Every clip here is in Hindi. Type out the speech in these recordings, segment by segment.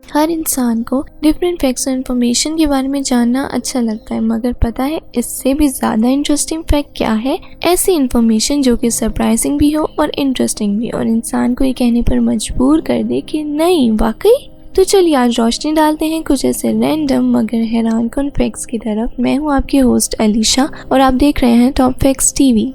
हर इंसान को डिफरेंट फैक्ट्स और इन्फॉर्मेशन के बारे में जानना अच्छा लगता है, मगर पता है इससे भी ज़्यादा इंटरेस्टिंग फैक्ट क्या है? ऐसी इन्फॉर्मेशन जो कि सरप्राइजिंग भी हो और इंटरेस्टिंग भी और इंसान को ये कहने पर मजबूर कर दे कि नहीं वाकई। तो चलिए आज रोशनी डालते हैं कुछ ऐसे रैंडम मगर हैरानकुन फैक्ट्स की तरफ। मैं हूँ आपकी होस्ट अलीशा और आप देख रहे हैं top facts TV.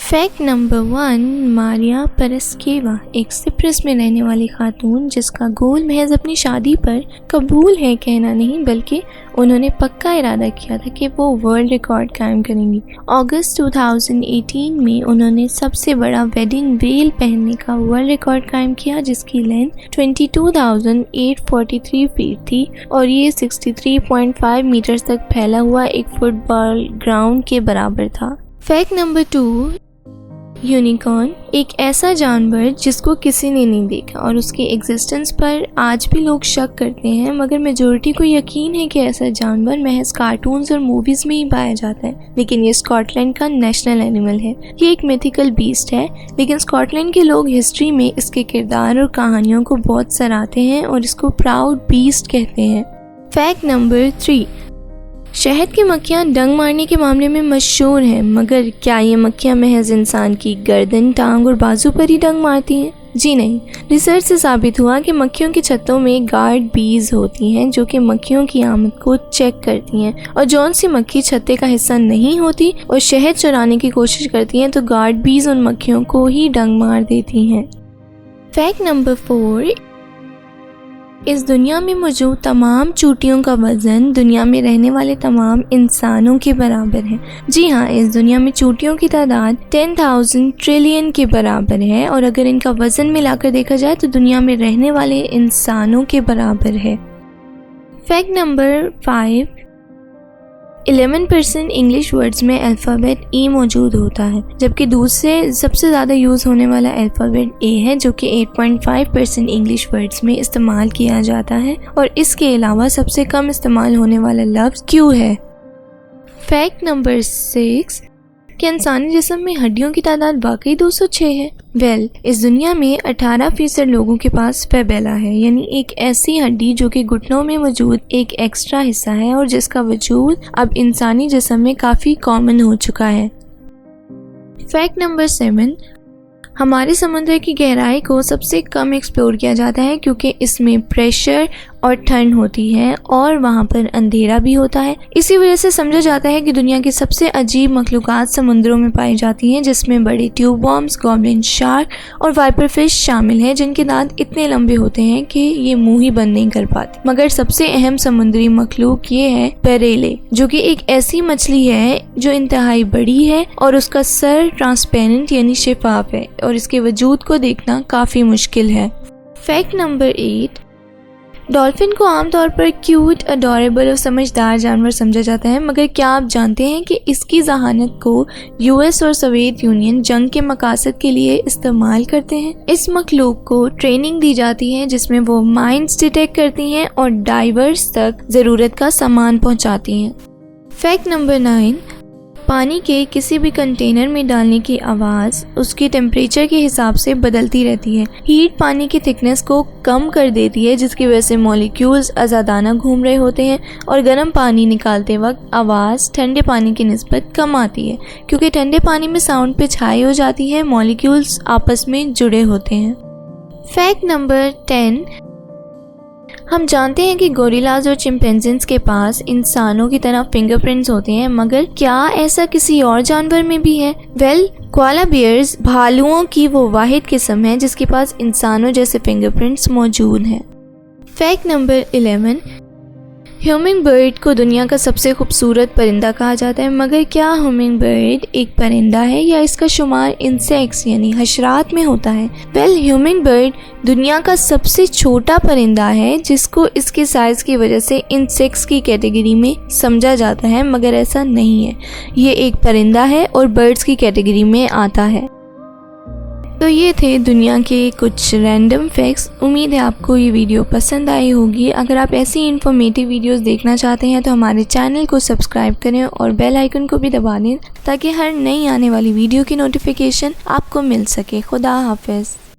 Fact number 1, Maria Paraskeva एक सिप्रस में रहने वाली खातून जिसका गोल महज अपनी शादी पर कबूल है कहना नहीं, बल्कि उन्होंने पक्का इरादा किया था कि वो वर्ल्ड रिकॉर्ड कायम करेंगी। अगस्त 2018 में उन्होंने सबसे बड़ा वेडिंग वेल पहनने का वर्ल्ड रिकॉर्ड कायम किया, जिसकी लेंथ 22,843 फीट थी और ये 63.5 मीटर तक फैला हुआ एक फुटबॉल ग्राउंड के बराबर था। फैक्ट नंबर 2, यूनिकॉर्न एक ऐसा जानवर जिसको किसी ने नहीं देखा और उसकी एग्जिस्टेंस पर आज भी लोग शक करते हैं, मगर मेजोरिटी को यकीन है कि ऐसा जानवर महज कार्टून्स और मूवीज में ही पाया जाता है। लेकिन ये स्कॉटलैंड का नेशनल एनिमल है। ये एक मिथिकल बीस्ट है, लेकिन स्कॉटलैंड के लोग हिस्ट्री में इसके किरदार और कहानियों को बहुत सराहते हैं और इसको प्राउड बीस्ट कहते हैं। फैक्ट नंबर 3, शहद की मक्खियाँ डंक मारने के मामले में मशहूर हैं, मगर क्या ये मक्खियाँ महज इंसान की गर्दन, टांग और बाजू पर ही डंक मारती हैं? जी नहीं। रिसर्च से साबित हुआ कि मक्खियों की छत्तों में गार्ड बीज होती हैं जो कि मक्खियों की आमद को चेक करती हैं, और जौन सी मक्खी छत्ते का हिस्सा नहीं होती और शहद चुराने की कोशिश करती हैं तो गार्ड बीज उन मक्खियों को ही डंक मार देती हैं। फैक्ट नंबर 4, इस दुनिया में मौजूद तमाम चूटियों का वजन दुनिया में रहने वाले तमाम इंसानों के बराबर है। जी हाँ, इस दुनिया में चूटियों की तादाद 10,000 ट्रिलियन के बराबर है और अगर इनका वजन मिलाकर देखा जाए तो दुनिया में रहने वाले इंसानों के बराबर है। फैक्ट नंबर 5, 11% इंग्लिश वर्ड्स में अल्फ़ाबेट ई मौजूद होता है, जबकि दूसरे सबसे ज़्यादा यूज़ होने वाला अल्फ़ाबेट ए है जो कि 8.5% इंग्लिश वर्ड्स में इस्तेमाल किया जाता है, और इसके अलावा सबसे कम इस्तेमाल होने वाला लफ्ज़ क्यू है। फैक्ट नंबर 6, कि इंसानी जिस्म में हड्डियों की तादाद वाकई 206 है। इस दुनिया में 18% लोगों के पास फेबेला है, यानी एक ऐसी हड्डी जो कि घुटनों में मौजूद एक एक्स्ट्रा हिस्सा है और जिसका वजूद अब इंसानी जिस्म में काफ़ी कॉमन हो चुका है। फैक्ट नंबर 7, हमारे समुद्र की गहराई को सबसे कम एक्सप्लोर किया जाता है क्योंकि इसमें प्रेशर और ठंड होती है और वहाँ पर अंधेरा भी होता है। इसी वजह से समझा जाता है कि दुनिया की सबसे अजीब मखलूक़ात समुद्रों में पाई जाती हैं, जिसमें बड़े ट्यूब वर्म्स, गॉब्लिन शार्क और वाइपर फिश शामिल हैं जिनके दांत इतने लंबे होते हैं कि ये मुंह ही बंद नहीं कर पाते। मगर सबसे अहम समुद्री मखलूक ये है पेरेले, जो कि एक ऐसी मछली है जो इंतहाई बड़ी है और उसका सर ट्रांसपेरेंट यानी शिफाफ है और इसके वजूद को देखना काफ़ी मुश्किल है। फैक्ट नंबर 8, डॉल्फिन को आमतौर पर क्यूट, अडोरेबल और समझदार जानवर समझा जाता है, मगर क्या आप जानते हैं कि इसकी जहानत को यूएस और सोवियत यूनियन जंग के मकासद के लिए इस्तेमाल करते हैं। इस मखलूक को ट्रेनिंग दी जाती है जिसमें वो माइंस डिटेक्ट करती हैं और डाइवर्स तक ज़रूरत का सामान पहुंचाती हैं। फैक्ट नंबर 9, पानी के किसी भी कंटेनर में डालने की आवाज़ उसके टेम्परेचर के हिसाब से बदलती रहती है। हीट पानी की थिकनेस को कम कर देती है जिसकी वजह से मॉलिक्यूल्स आज़ादाना घूम रहे होते हैं और गर्म पानी निकालते वक्त आवाज़ ठंडे पानी की निस्बत कम आती है क्योंकि ठंडे पानी में साउंड पिच हाई हो जाती है, मॉलिक्यूल्स आपस में जुड़े होते हैं। फैक्ट नंबर 10, हम जानते हैं कि गोरिल्लाज और चिंपैंजीज के पास इंसानों की तरह फिंगरप्रिंट्स होते हैं, मगर क्या ऐसा किसी और जानवर में भी है? कोआला बियर्स भालुओं की वो वाहिद किस्म है जिसके पास इंसानों जैसे फिंगरप्रिंट्स मौजूद हैं। फैक्ट नंबर 11, ह्यूमिंग बर्ड को दुनिया का सबसे खूबसूरत परिंदा कहा जाता है, मगर क्या ह्यूमिंग बर्ड एक परिंदा है या इसका शुमार इंसेक्ट्स यानी हशरात में होता है? ह्यूमिंग बर्ड दुनिया का सबसे छोटा परिंदा है जिसको इसके साइज की वजह से इंसेक्ट्स की कैटेगरी में समझा जाता है, मगर ऐसा नहीं है। ये एक परिंदा है और बर्ड्स की कैटेगरी में आता है। तो ये थे दुनिया के कुछ रैंडम फैक्ट्स। उम्मीद है आपको ये वीडियो पसंद आई होगी। अगर आप ऐसी इन्फॉर्मेटिव वीडियोस देखना चाहते हैं तो हमारे चैनल को सब्सक्राइब करें और बेल आइकन को भी दबा दें ताकि हर नई आने वाली वीडियो की नोटिफिकेशन आपको मिल सके। खुदा हाफिज़।